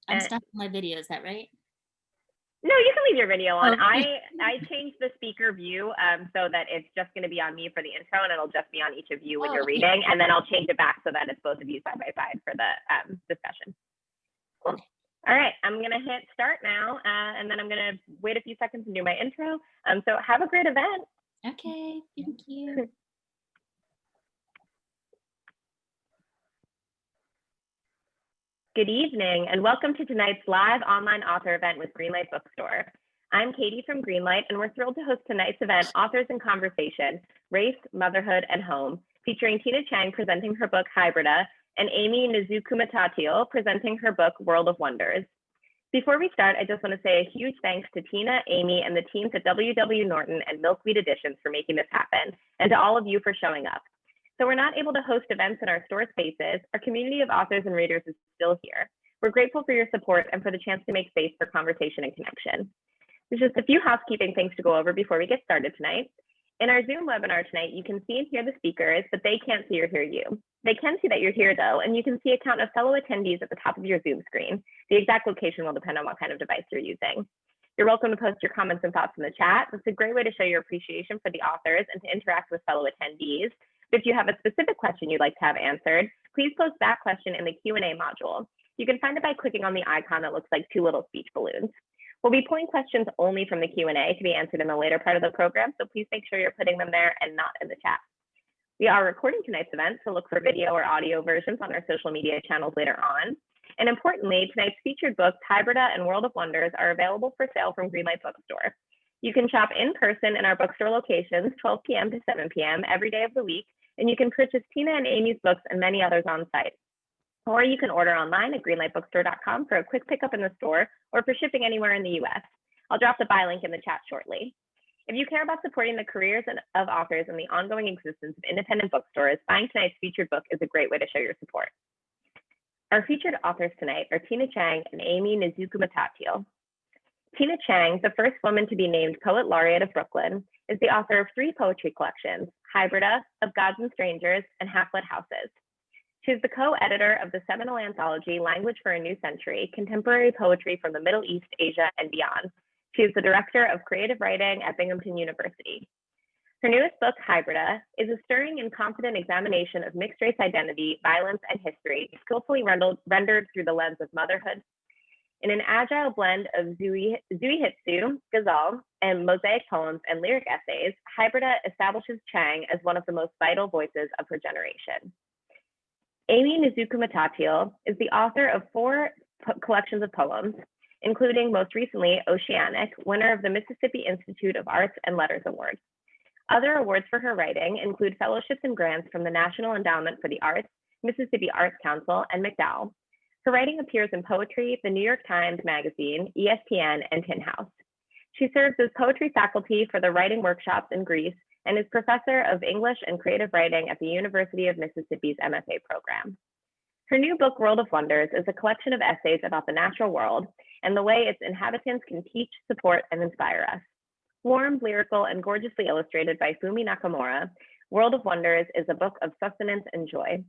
I'm stopping my video, is that right? No, you can leave your video on. Okay. I changed the speaker view so that it's just going to be on me for the intro, and it'll just be on each of you when you're reading, and then I'll change it back so that it's both of you side by side for the discussion. Cool. All right, I'm going to hit start now, and then I'm going to wait a few seconds and do my intro. So have a great event. Okay, thank you. Good evening, and welcome to tonight's live online author event with Greenlight Bookstore. I'm Katie from Greenlight, and we're thrilled to host tonight's event, Authors in Conversation, Race, Motherhood, and Home, featuring Tina Chang presenting her book, Hybrida, and Aimee Nezhukumatathil presenting her book, World of Wonders. Before we start, I just want to say a huge thanks to Tina, Aimee, and the teams at W.W. Norton and Milkweed Editions for making this happen, and to all of you for showing up. So we're not able to host events in our store spaces, our community of authors and readers is still here. We're grateful for your support and for the chance to make space for conversation and connection. There's just a few housekeeping things to go over before we get started tonight. In our Zoom webinar tonight, you can see and hear the speakers, but they can't see or hear you. They can see that you're here though, and you can see a count of fellow attendees at the top of your Zoom screen. The exact location will depend on what kind of device you're using. You're welcome to post your comments and thoughts in the chat. It's a great way to show your appreciation for the authors and to interact with fellow attendees. If you have a specific question you'd like to have answered, please post that question in the Q&A module. You can find it by clicking on the icon that looks like two little speech balloons. We'll be pulling questions only from the Q&A to be answered in the later part of the program, so please make sure you're putting them there and not in the chat. We are recording tonight's event, so look for video or audio versions on our social media channels later on. And importantly, tonight's featured books, Hybrida and World of Wonders, are available for sale from Greenlight Bookstore. You can shop in person in our bookstore locations, 12 p.m. to 7 p.m. every day of the week, and you can purchase Tina and Aimee's books and many others on site. Or you can order online at greenlightbookstore.com for a quick pickup in the store or for shipping anywhere in the US. I'll drop the buy link in the chat shortly. If you care about supporting the careers of authors and the ongoing existence of independent bookstores, buying tonight's featured book is a great way to show your support. Our featured authors tonight are Tina Chang and Aimee Nezhukumatathil. Tina Chang, the first woman to be named Poet Laureate of Brooklyn, is the author of 3 poetry collections, Hybrida, Of Gods and Strangers, and Half-Lit Houses. She is the co-editor of the seminal anthology, Language for a New Century, Contemporary Poetry from the Middle East, Asia, and Beyond. She is the director of creative writing at Binghamton University. Her newest book, Hybrida, is a stirring and confident examination of mixed race identity, violence, and history, skillfully rendered through the lens of motherhood. In an agile blend of zuihitsu, ghazal, and mosaic poems and lyric essays, Hybrida establishes Chang as one of the most vital voices of her generation. Aimee Nezhukumatathil is the author of 4 collections of poems, including most recently Oceanic, winner of the Mississippi Institute of Arts and Letters Award. Other awards for her writing include fellowships and grants from the National Endowment for the Arts, Mississippi Arts Council, and MacDowell. Her writing appears in Poetry, the New York Times Magazine, ESPN, and Tin House. She serves as poetry faculty for the writing workshops in Greece and is professor of English and creative writing at the University of Mississippi's MFA program. Her new book, World of Wonders, is a collection of essays about the natural world and the way its inhabitants can teach, support, and inspire us. Warm, lyrical, and gorgeously illustrated by Fumi Nakamura, World of Wonders is a book of sustenance and joy.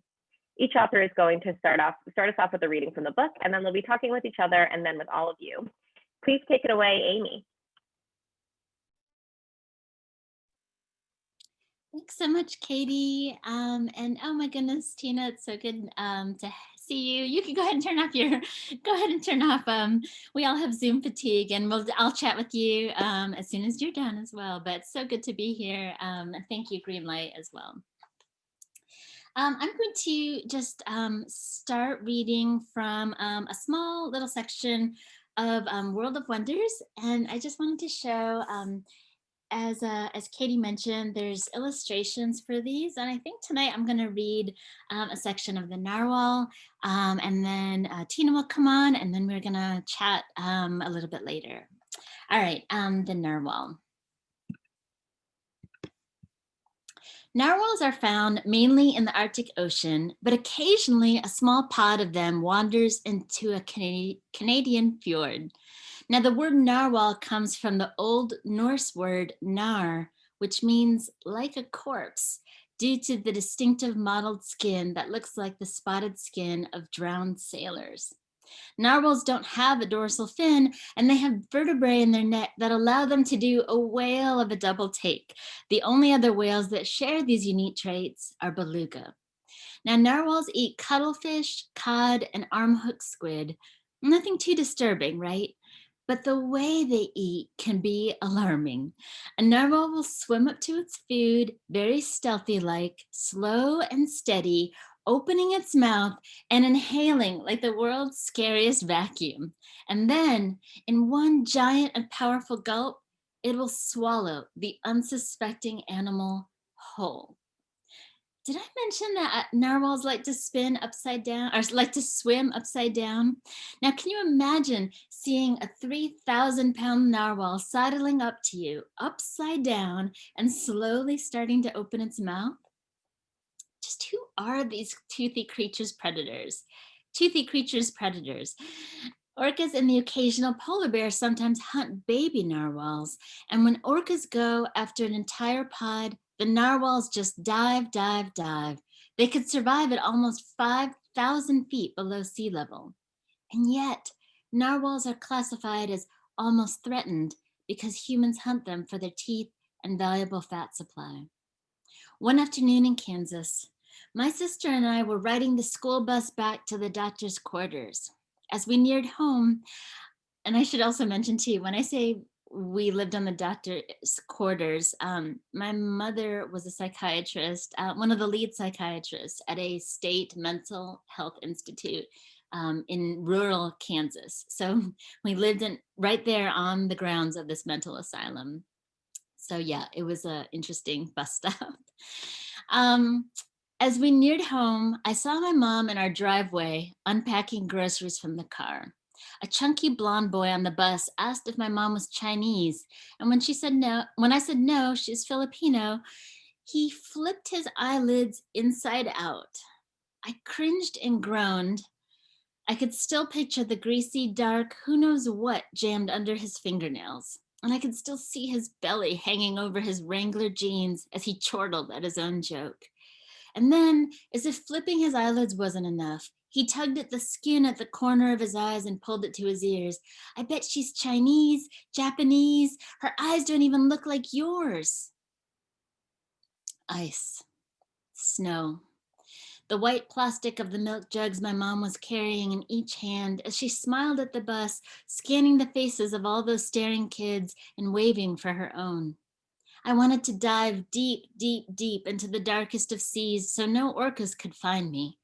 Each author is going to start us off with a reading from the book, and then they'll be talking with each other and then with all of you. Please take it away, Aimee. Thanks so much, Katie. And oh my goodness, Tina, it's so good to see you. You can go ahead and turn off. We all have Zoom fatigue, and I'll chat with you as soon as you're done as well. But it's so good to be here. And thank you, Greenlight, as well. I'm going to just start reading from a small little section of World of Wonders, and I just wanted to show. As Katie mentioned, there's illustrations for these, and I think tonight I'm going to read a section of the Narwhal, and then Tina will come on, and then we're going to chat a little bit later. All right, the Narwhal. Narwhals are found mainly in the Arctic Ocean, but occasionally a small pod of them wanders into a Canadian fjord. Now, the word narwhal comes from the Old Norse word nar, which means like a corpse, due to the distinctive mottled skin that looks like the spotted skin of drowned sailors. Narwhals don't have a dorsal fin, and they have vertebrae in their neck that allow them to do a whale of a double take. The only other whales that share these unique traits are beluga. Now, narwhals eat cuttlefish, cod, and armhook squid. Nothing too disturbing, right? But the way they eat can be alarming. A narwhal will swim up to its food, very stealthy like, slow and steady, opening its mouth and inhaling like the world's scariest vacuum. And then, in one giant and powerful gulp, it will swallow the unsuspecting animal whole. Did I mention that narwhals like to spin upside down or like to swim upside down? Now, can you imagine seeing a 3,000-pound narwhal sidling up to you upside down and slowly starting to open its mouth? Just who are these toothy creatures predators? Toothy creatures predators. Orcas and the occasional polar bear sometimes hunt baby narwhals. And when orcas go after an entire pod, the narwhals just dive, dive, dive. They could survive at almost 5,000 feet below sea level. And yet, narwhals are classified as almost threatened because humans hunt them for their teeth and valuable fat supply. One afternoon in Kansas, my sister and I were riding the school bus back to the doctor's quarters. As we neared home, and I should also mention too, when I say we lived on the doctor's quarters, my mother was a psychiatrist, one of the lead psychiatrists at a state mental health institute in rural Kansas. So we lived in right there on the grounds of this mental asylum. So yeah, it was an interesting bus stop. Um, as we neared home, I saw my mom in our driveway unpacking groceries from the car. A chunky blonde boy on the bus asked if my mom was Chinese, and when I said no, she's Filipino, he flipped his eyelids inside out. I cringed and groaned. I could still picture the greasy, dark, who knows what jammed under his fingernails. And I could still see his belly hanging over his Wrangler jeans as he chortled at his own joke. And then, as if flipping his eyelids wasn't enough, he tugged at the skin at the corner of his eyes and pulled it to his ears. I bet she's Chinese, Japanese. Her eyes don't even look like yours. Ice, snow, the white plastic of the milk jugs my mom was carrying in each hand as she smiled at the bus, scanning the faces of all those staring kids and waving for her own. I wanted to dive deep, deep, deep into the darkest of seas so no orcas could find me.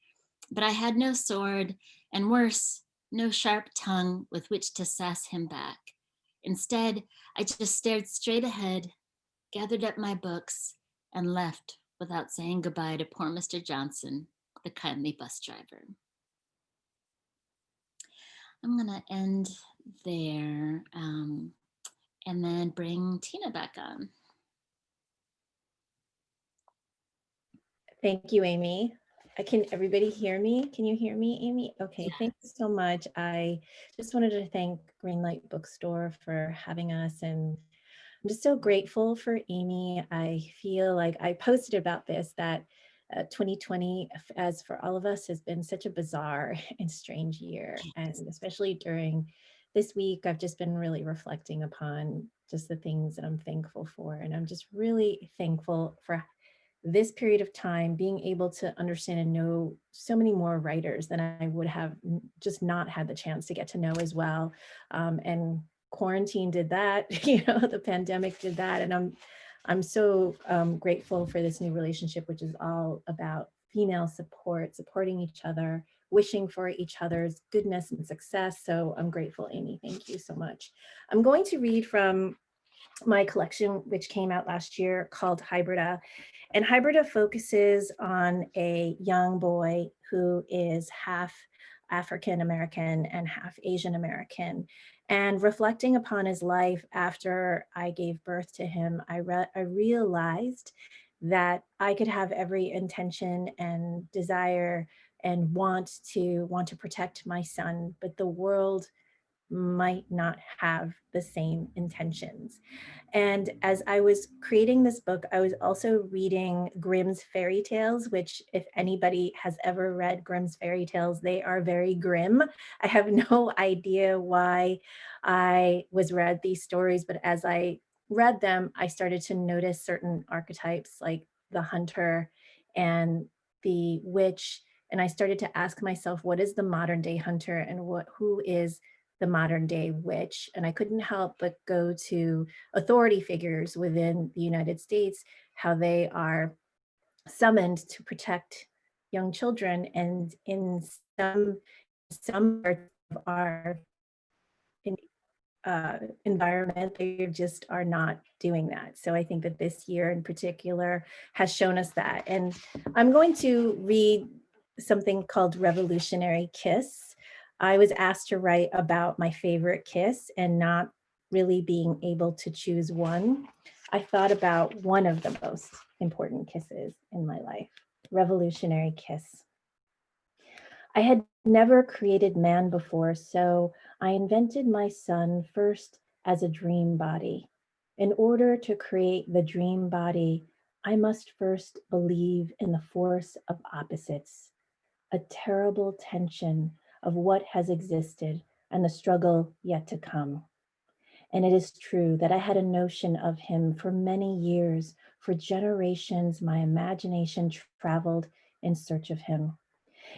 But I had no sword, and worse, no sharp tongue with which to sass him back. Instead, I just stared straight ahead, gathered up my books, and left without saying goodbye to poor Mr. Johnson, the kindly bus driver. I'm gonna end there and then bring Tina back on. Thank you, Aimee. Can everybody hear me? Can you hear me, Aimee? Okay, Yeah. thank you so much. I just wanted to thank Greenlight Bookstore for having us, and I'm just so grateful for Aimee. I feel like I posted about this, that 2020, as for all of us, has been such a bizarre and strange year. And especially during this week, I've just been really reflecting upon just the things that I'm thankful for. And I'm just really thankful for this period of time, being able to understand and know so many more writers than I would have just not had the chance to get to know as well. And quarantine did that, you know, the pandemic did that. And I'm so grateful for this new relationship, which is all about female support, supporting each other, wishing for each other's goodness and success. So I'm grateful, Aimee. Thank you so much. I'm going to read from my collection, which came out last year, called Hybrida. And Hybrida focuses on a young boy who is half African American and half Asian American. And reflecting upon his life after I gave birth to him, I realized that I could have every intention and desire and want to protect my son, but the world might not have the same intentions. And as I was creating this book, I was also reading Grimm's fairy tales, which if anybody has ever read Grimm's fairy tales, they are very grim. I have no idea why I was read these stories, but as I read them, I started to notice certain archetypes like the hunter and the witch. And I started to ask myself, what is the modern day hunter and who is the modern day witch? And I couldn't help but go to authority figures within the United States, how they are summoned to protect young children. And in some parts of our environment, they just are not doing that. So I think that this year in particular has shown us that. And I'm going to read something called Revolutionary Kiss. I was asked to write about my favorite kiss and not really being able to choose one. I thought about one of the most important kisses in my life. Revolutionary Kiss. I had never created man before, so I invented my son first as a dream body. In order to create the dream body, I must first believe in the force of opposites, a terrible tension of what has existed and the struggle yet to come. And it is true that I had a notion of him for many years. For generations, my imagination traveled in search of him.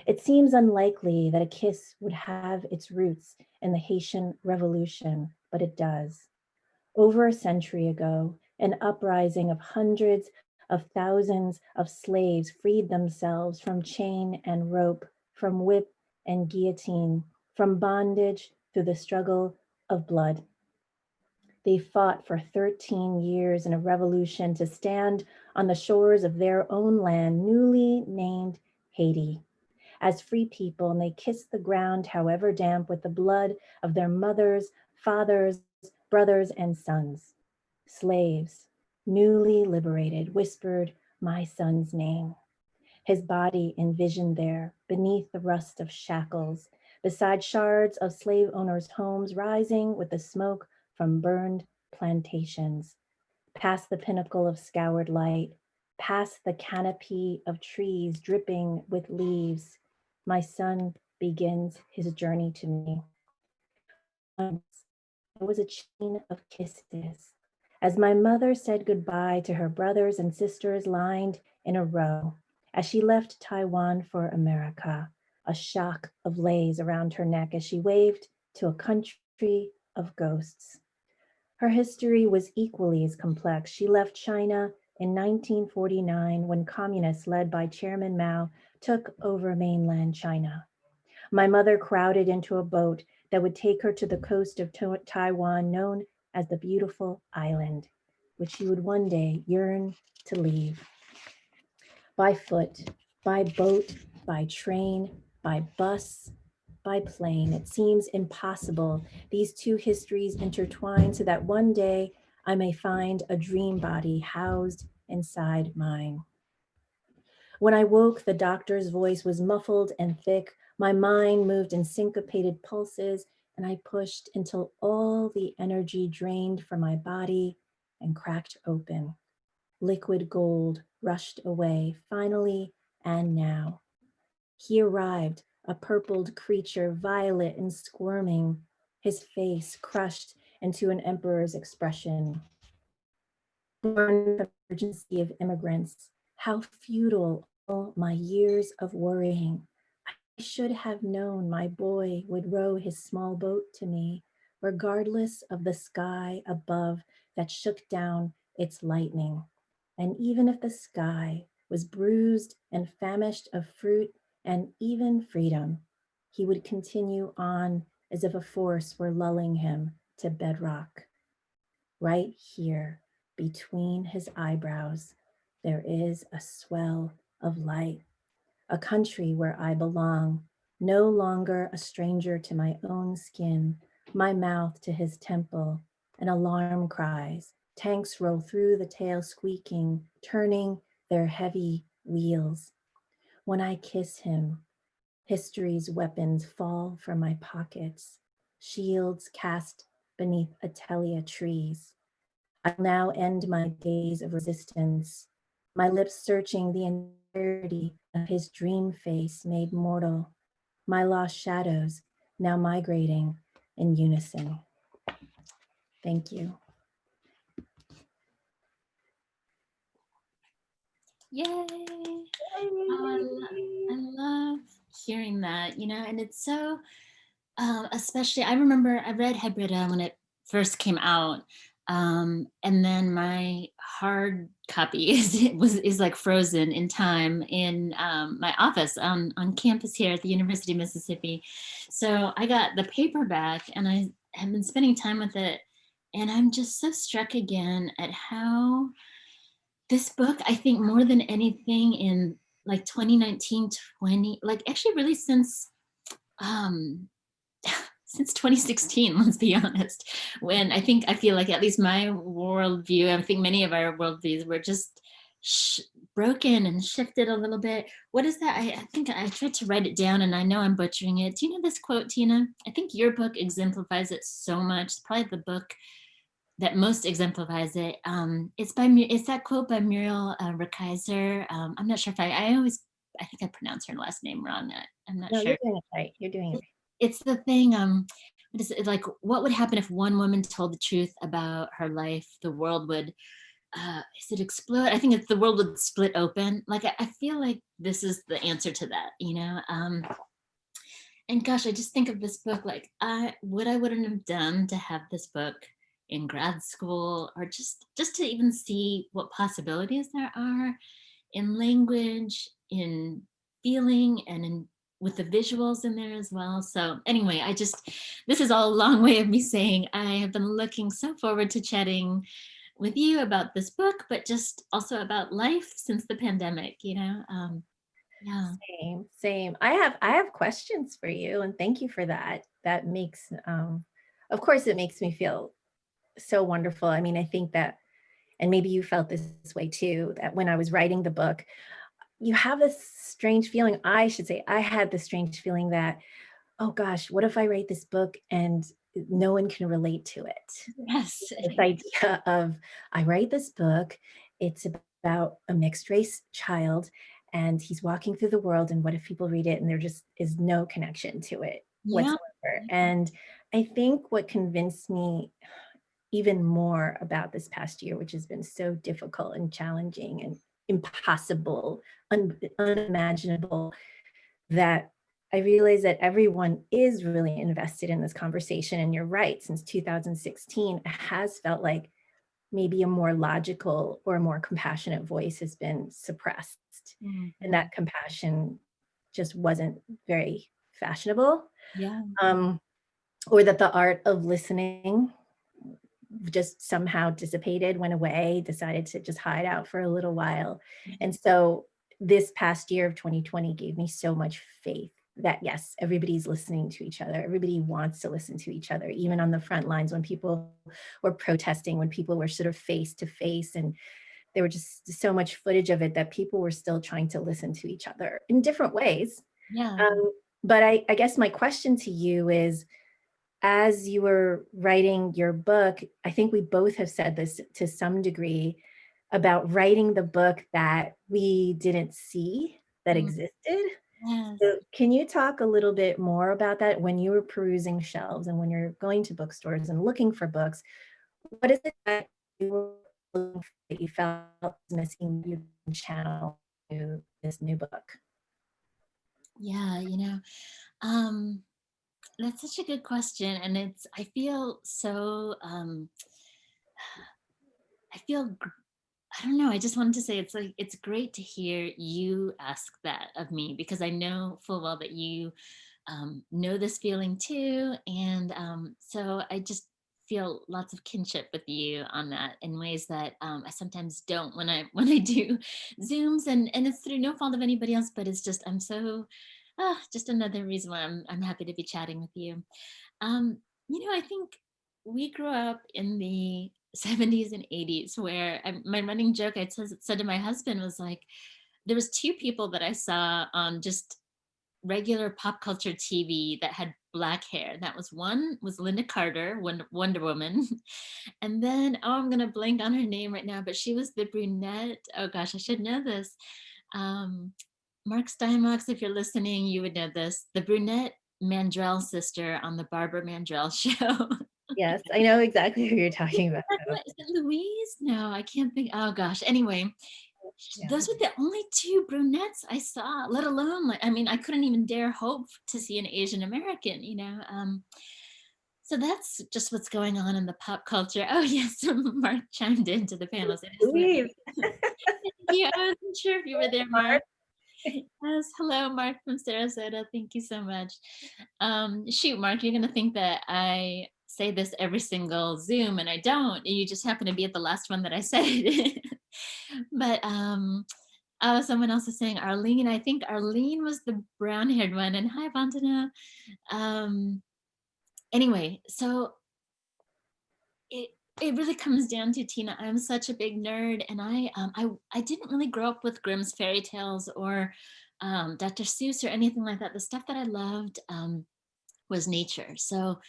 It seems unlikely that a kiss would have its roots in the Haitian Revolution, but it does. Over a century ago, an uprising of hundreds of thousands of slaves freed themselves from chain and rope, from whip and guillotine, from bondage through the struggle of blood. They fought for 13 years in a revolution to stand on the shores of their own land, newly named Haiti, as free people, and they kissed the ground, however damp, with the blood of their mothers, fathers, brothers, and sons. Slaves, newly liberated, whispered my son's name. His body envisioned there, beneath the rust of shackles, beside shards of slave owners' homes, rising with the smoke from burned plantations, past the pinnacle of scoured light, past the canopy of trees dripping with leaves. My son begins his journey to me. Once there was a chain of kisses. As my mother said goodbye to her brothers and sisters lined in a row, as she left Taiwan for America, a shock of lace around her neck as she waved to a country of ghosts. Her history was equally as complex. She left China in 1949 when communists led by Chairman Mao took over mainland China. My mother crowded into a boat that would take her to the coast of Taiwan, known as the beautiful island, which she would one day yearn to leave. By foot, by boat, by train, by bus, by plane, it seems impossible these two histories intertwine so that one day I may find a dream body housed inside mine. When I woke, the doctor's voice was muffled and thick. My mind moved in syncopated pulses, and I pushed until all the energy drained from my body and cracked open. Liquid gold rushed away, finally and now. He arrived, a purpled creature, violet and squirming, his face crushed into an emperor's expression. Born from the urgency of immigrants, how futile all my years of worrying. I should have known my boy would row his small boat to me, regardless of the sky above that shook down its lightning. And even if the sky was bruised and famished of fruit and even freedom, he would continue on as if a force were lulling him to bedrock. Right here, between his eyebrows, there is a swell of light, a country where I belong, no longer a stranger to my own skin, my mouth to his temple. An alarm cries, tanks roll through the tail squeaking, turning their heavy wheels. When I kiss him, history's weapons fall from my pockets. shields cast beneath Atelia trees. I'll now end my days of resistance, my lips searching the entirety of his dream face made mortal, my lost shadows now migrating in unison. Thank you. Yay. Oh, I love hearing that, you know, and it's so, especially, I remember I read Hybrida when it first came out. And then my hard copy is like frozen in time in my office on campus here at the University of Mississippi. So I got the paperback and I have been spending time with it. And I'm just so struck again at how this book, I think more than anything in like 2019, 20, like actually really um, since 2016, let's be honest, when I feel like at least my worldview, I think many of our worldviews were just broken and shifted a little bit. What is that? I think I tried to write it down and I know I'm butchering it. Do you know this quote, Tina? I think your book exemplifies it so much. It's probably the book that most exemplifies it. It's that quote by Muriel Rukeyser. I'm not sure if I think I pronounced her last name wrong. I'm not No, sure. you're doing it right. You're doing it right. It's the thing, what is it, like, what would happen if one woman told the truth about her life? The world would, is it explode? I think it's the world would split open. Like, I feel like this is the answer to that, you know? And gosh, I just think of this book, like, what I wouldn't have done to have this book in grad school, or just to even see what possibilities there are in language, in feeling, and in with the visuals in there as well. So anyway, this is all a long way of me saying I have been looking so forward to chatting with you about this book, but just also about life since the pandemic, you know? Yeah. Same. I have questions for you, and thank you for that. That makes, of course, it makes me feel so wonderful. I mean, I think that, and maybe you felt this way too, that when I was writing the book, you have this strange feeling, I should say, I had this strange feeling that, oh gosh, what if I write this book and no one can relate to it? Yes. This idea of, I write this book, it's about a mixed race child, and he's walking through the world, and what if people read it and there just is no connection to it Yeah. whatsoever? And I think what convinced me even more about this past year, which has been so difficult and challenging and impossible, unimaginable, that I realized that everyone is really invested in this conversation. And you're right, since 2016, it has felt like maybe a more logical or a more compassionate voice has been suppressed. And that compassion just wasn't very fashionable. Yeah. Or that the art of listening just somehow dissipated, went away, decided to just hide out for a little while. And so this past year of 2020 gave me so much faith that yes, everybody's listening to each other. Everybody wants to listen to each other, even on the front lines when people were protesting, when people were sort of face to face, and there were just so much footage of it that people were still trying to listen to each other in different ways. Yeah. But I guess my question to you is, as you were writing your book, I think we both have said this to some degree about writing the book that we didn't see that existed. Yes. So can you talk a little bit more about that when you were perusing shelves and when you're going to bookstores and looking for books? What is it that you felt was missing, you can channel to this new book? Yeah, you know, that's such a good question. And I feel so, I feel, I don't know, I just wanted to say it's like, it's great to hear you ask that of me, because I know full well that you know this feeling too. And so I just feel lots of kinship with you on that in ways that I sometimes don't when I do Zooms, and it's through no fault of anybody else, but it's just, I'm so, just another reason why I'm happy to be chatting with you. Um, you know, I think we grew up in the 70s and 80s where my running joke I said to my husband was like, there was two people that I saw on just regular pop culture TV that had black hair. That was one, was Linda Carter, Wonder Woman. And then, oh, I'm gonna blank on her name right now, but she was the brunette. Oh gosh, I should know this. Mark Steinbox, if you're listening, you would know this. The brunette Mandrell sister on the Barbara Mandrell show. Yes, I know exactly who you're talking about. Is it Louise? No, I can't think. Oh gosh. Anyway, Yeah. those were the only two brunettes I saw, let alone, like, I mean, I couldn't even dare hope to see an Asian American, you know. So that's just what's going on in the pop culture. Oh yes, Mark chimed into the panels. Louise. Yeah, I wasn't sure if you were there, Mark. Yes, hello, Mark from Sarasota. Thank you so much. Shoot, Mark, you're gonna think that I say this every single Zoom, and I don't. You just happen to be at the last one that I said it. But someone else is saying Arlene. I think Arlene was the brown-haired one. And hi, Vantana. Anyway, so it really comes down to, Tina, I'm such a big nerd, and I didn't really grow up with Grimm's fairy tales or Dr. Seuss or anything like that. The stuff that I loved was nature. So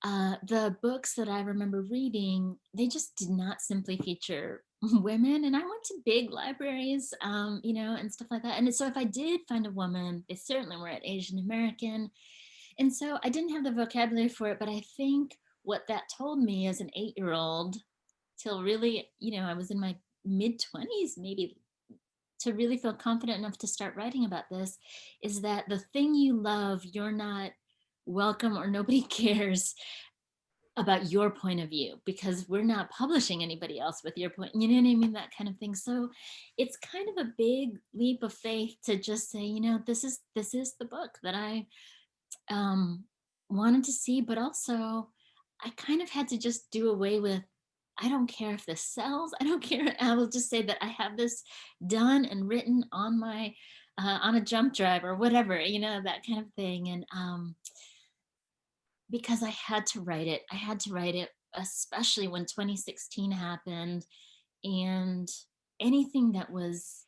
the books that I remember reading, they just did not simply feature women. And I went to big libraries, you know, and stuff like that. And so if I did find a woman, they certainly were Asian American. And so I didn't have the vocabulary for it, but I think what that told me as an 8-year-old, till really, you know, I was in my mid-20s, maybe, to really feel confident enough to start writing about this, is that the thing you love, you're not welcome, or nobody cares about your point of view, because we're not publishing anybody else with your point, you know what I mean, that kind of thing. So it's kind of a big leap of faith to just say, you know, this is the book that I wanted to see, but also I kind of had to just do away with, I don't care if this sells, I don't care. I will just say that I have this done and written on my on a jump drive or whatever, you know, that kind of thing. And because I had to write it, especially when 2016 happened, and anything that was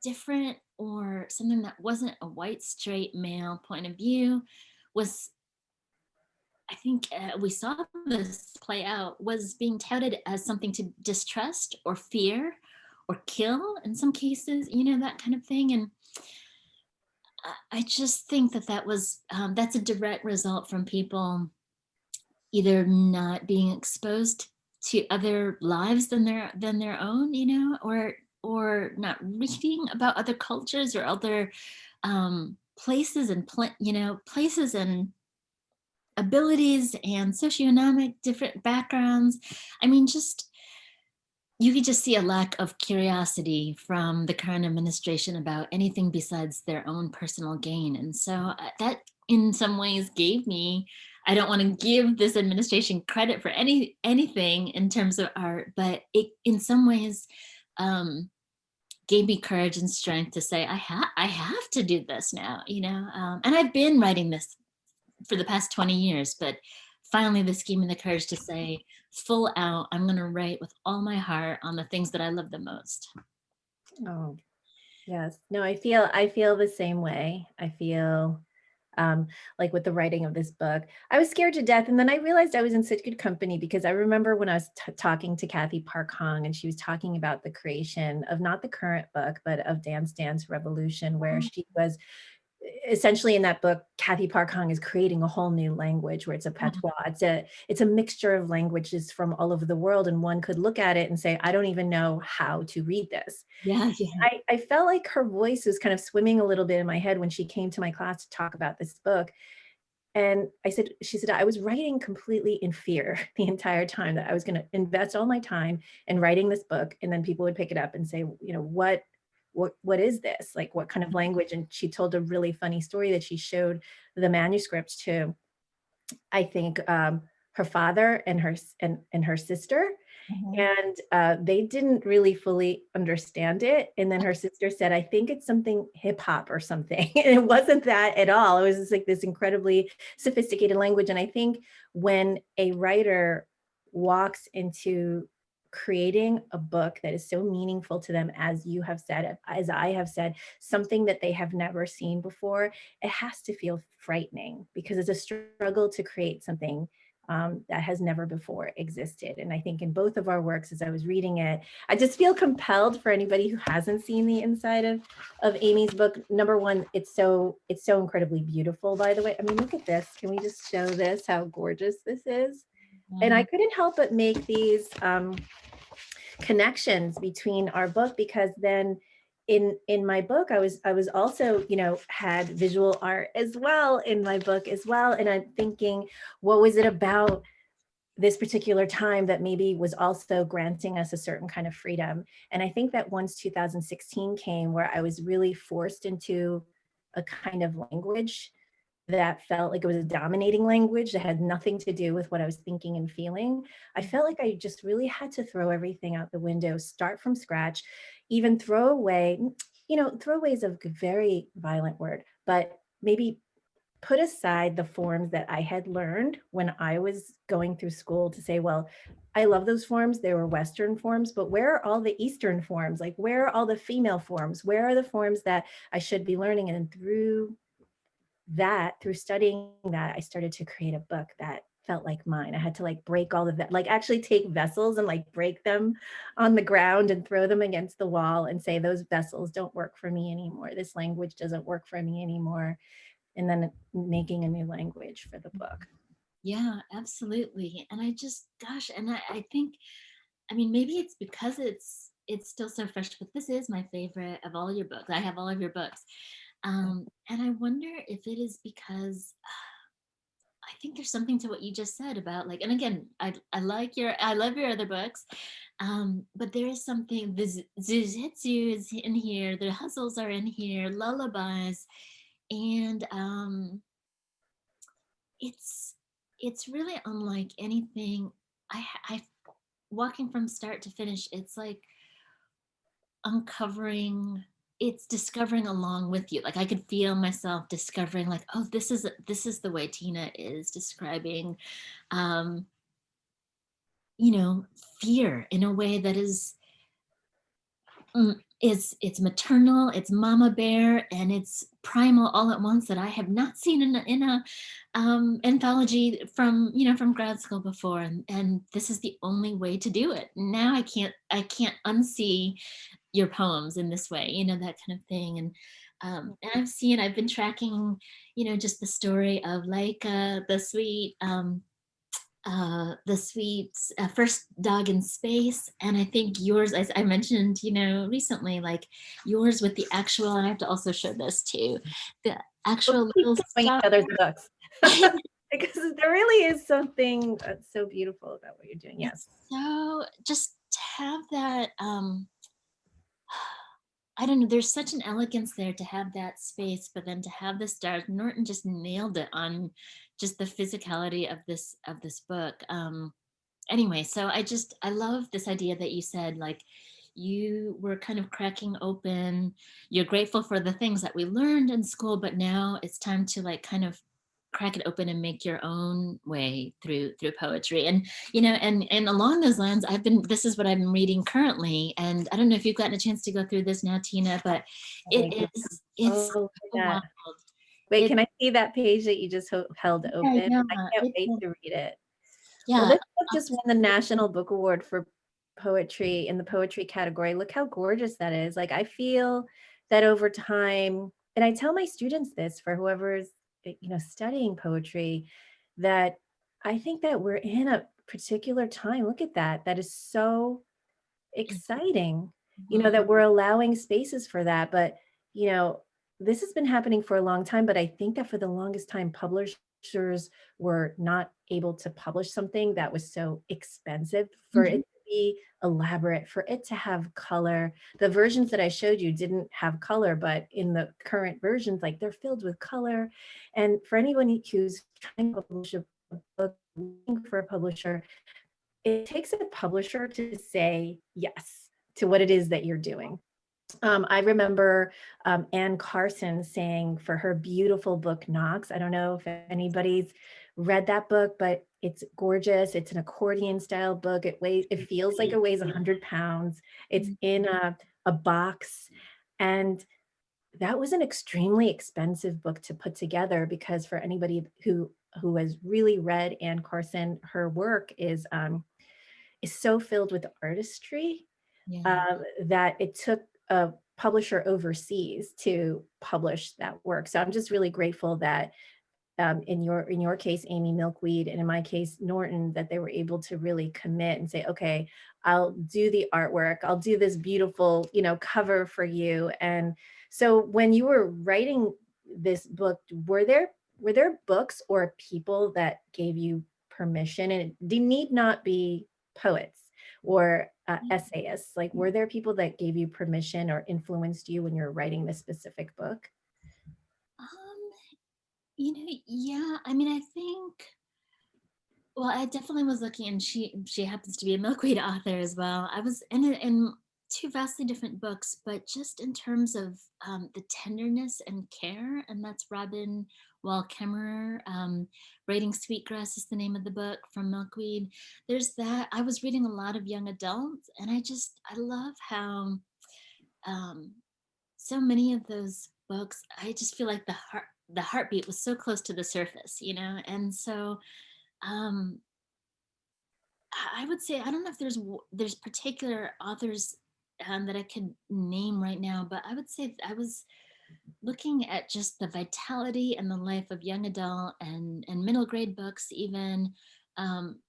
different or something that wasn't a white straight male point of view was, I think we saw this play out, was being touted as something to distrust or fear or kill in some cases, you know, that kind of thing. And I just think that that's a direct result from people either not being exposed to other lives than their own, you know, or not reading about other cultures or other places and places and abilities and socioeconomic different backgrounds. I mean, just you could just see a lack of curiosity from the current administration about anything besides their own personal gain. And so that in some ways gave me, I don't want to give this administration credit for anything in terms of art, but it in some ways gave me courage and strength to say, I have to do this now, you know. And I've been writing this for the past 20 years, but finally this gave me the courage to say, full out, I'm going to write with all my heart on the things that I love the most. Oh, yes. No, I feel the same way. I feel like with the writing of this book, I was scared to death. And then I realized I was in such good company, because I remember when I was talking to Kathy Park Hong, and she was talking about the creation of not the current book, but of Dance Dance Revolution, where she was essentially in that book, Kathy Park Hong is creating a whole new language where it's a patois. It's a mixture of languages from all over the world. And one could look at it and say, I don't even know how to read this. Yeah. I felt like her voice was kind of swimming a little bit in my head when she came to my class to talk about this book. And she said, I was writing completely in fear the entire time, that I was going to invest all my time in writing this book. And then people would pick it up and say, you know, what is this? Like, what kind of language? And she told a really funny story that she showed the manuscript to, I think, her father and her sister. And they didn't really fully understand it. And then her sister said, I think it's something hip hop or something. And it wasn't that at all. It was just like this incredibly sophisticated language. And I think when a writer walks into creating a book that is so meaningful to them, as you have said, as I have said, something that they have never seen before, it has to feel frightening, because it's a struggle to create something that has never before existed. And I think in both of our works, as I was reading it, I just feel compelled for anybody who hasn't seen the inside of Aimee's book. Number one, it's so incredibly beautiful, by the way. I mean, look at this. Can we just show this, how gorgeous this is? And I couldn't help but make these connections between our book, because then in my book, I was also, you know, had visual art as well in my book as well. And I'm thinking, what was it about this particular time that maybe was also granting us a certain kind of freedom? And I think that once 2016 came, where I was really forced into a kind of language that felt like it was a dominating language that had nothing to do with what I was thinking and feeling, I felt like I just really had to throw everything out the window, start from scratch, even throw away, you know, throw away is a very violent word, but maybe put aside the forms that I had learned when I was going through school, to say, well, I love those forms. They were Western forms, but where are all the Eastern forms? Like, where are all the female forms? Where are the forms that I should be learning? And through studying that, I started to create a book that felt like mine. I had to like break all of that, like actually take vessels and like break them on the ground and throw them against the wall and say, those vessels don't work for me anymore. This language doesn't work for me anymore. And then making a new language for the book. Yeah, absolutely. And I just, gosh, and I think, I mean, maybe it's because it's still so fresh, but this is my favorite of all your books. I have all of your books. And I wonder if it is because I think there's something to what you just said about, like, and again, I love your other books, but there is something, the zuihitsu is in here, the ghazals are in here, lullabies, and it's really unlike anything I walking from start to finish. It's like uncovering, it's discovering along with you. Like I could feel myself discovering, like, oh, this is the way Tina is describing you know, fear in a way that is it's maternal, it's mama bear, and it's primal all at once, that I have not seen in a anthology from, you know, from grad school before, and this is the only way to do it. Now I can't unsee your poems in this way, you know, that kind of thing. And I've been tracking, you know, just the story of like the sweet first dog in space. And I think yours, as I mentioned, you know, recently, like yours with the actual, and I have to also show this too, the actual little Each stuff. other's books. Because there really is something that's so beautiful about what you're doing. Yes. So just to have that, I don't know, there's such an elegance there to have that space, but then to have the stars. Norton just nailed it on just the physicality of this book. Anyway, so I love this idea that you said, like, you were kind of cracking open, you're grateful for the things that we learned in school, but now it's time to like kind of crack it open and make your own way through poetry. And you know, and along those lines, this is what I'm reading currently, and I don't know if you've gotten a chance to go through this now, Tina, but it's Oh, so wild. wait, It, can I see that page that you just held yeah, open? yeah, I can't it's wait to read it. Well, yeah. this book just won the National Book Award for poetry in the poetry category. Look how gorgeous that is. Like, I feel that over time, and I tell my students this, for whoever's, you know, studying poetry, that I think that we're in a particular time. Look at that. That is so exciting, you know, Mhm. that we're allowing spaces for that. But, you know, this has been happening for a long time, but I think that for the longest time, publishers were not able to publish something that was so expensive, for it Mhm. to be elaborate, for it to have color. The versions that I showed you didn't have color, but in the current versions, like, they're filled with color. And for anyone who's trying to publish a book, looking for a publisher, it takes a publisher to say yes to what it is that you're doing. I remember Anne Carson saying for her beautiful book, Knox, I don't know if anybody's read that book, but It's gorgeous. It's an accordion style book. It feels like it weighs 100 pounds. It's in a box. And that was an extremely expensive book to put together, because for anybody who has really read Anne Carson, her work is so filled with artistry that it took a publisher overseas to publish that work. So I'm just really grateful that in your case, Aimee Milkweed, and in my case, Norton, that they were able to really commit and say, okay, I'll do the artwork. I'll do this beautiful, cover for you. And so when you were writing this book, were there books or people that gave you permission? And they need not be poets or essayists. Like, were there people that gave you permission or influenced you when you're writing this specific book? Yeah, I mean, I think, well, I definitely was looking, and she happens to be a Milkweed author as well. I was in two vastly different books, but just in terms of the tenderness and care, and that's Robin Wall Kimmerer. Writing Sweetgrass is the name of the book from Milkweed. There's that. I was reading a lot of young adults, and I love how so many of those books, I just feel like the heartbeat was so close to the surface, and so um I would say, I don't know if there's particular authors that I could name right now, but I would say I was looking at just the vitality and the life of young adult and middle grade books, even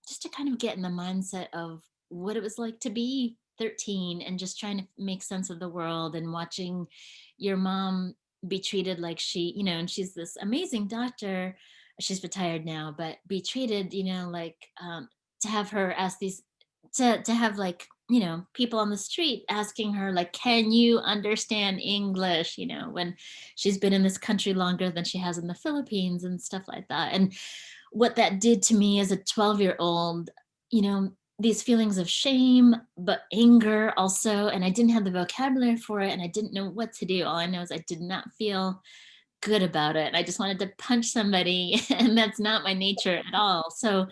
just to kind of get in the mindset of what it was like to be 13 and just trying to make sense of the world, and watching your mom be treated like and she's this amazing doctor. She's retired now, but be treated, like to have her ask these, to have, like, people on the street asking her, like, can you understand English, when she's been in this country longer than she has in the Philippines and stuff like that. And what that did to me as a 12-year-old, these feelings of shame, but anger also. And I didn't have the vocabulary for it, and I didn't know what to do. All I know is I did not feel good about it. I just wanted to punch somebody, and that's not my nature at all. So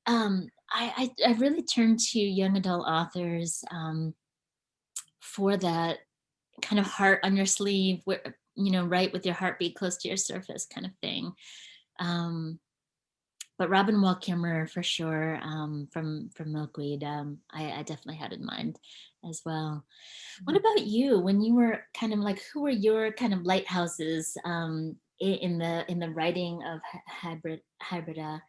I really turned to young adult authors for that kind of heart on your sleeve, where, write with your heartbeat close to your surface kind of thing. But Robin Wall Kimmerer for sure, from Milkweed, I definitely had in mind as well. What about you? When you were kind of like, who were your kind of lighthouses in the writing of Hybrida?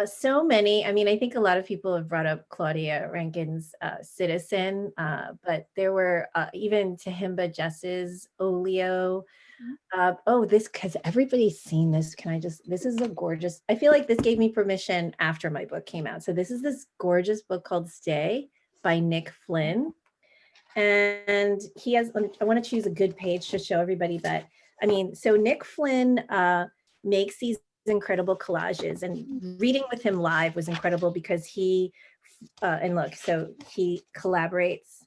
So many. I mean, I think a lot of people have brought up Claudia Rankine's Citizen, but there were even Tahimba Jess's Olio. Because everybody's seen this. This is a gorgeous, I feel like this gave me permission after my book came out. So this is this gorgeous book called Stay by Nick Flynn. And he has, I want to choose a good page to show everybody, but I mean, so Nick Flynn makes these incredible collages, and reading with him live was incredible because he, and look, so he collaborates.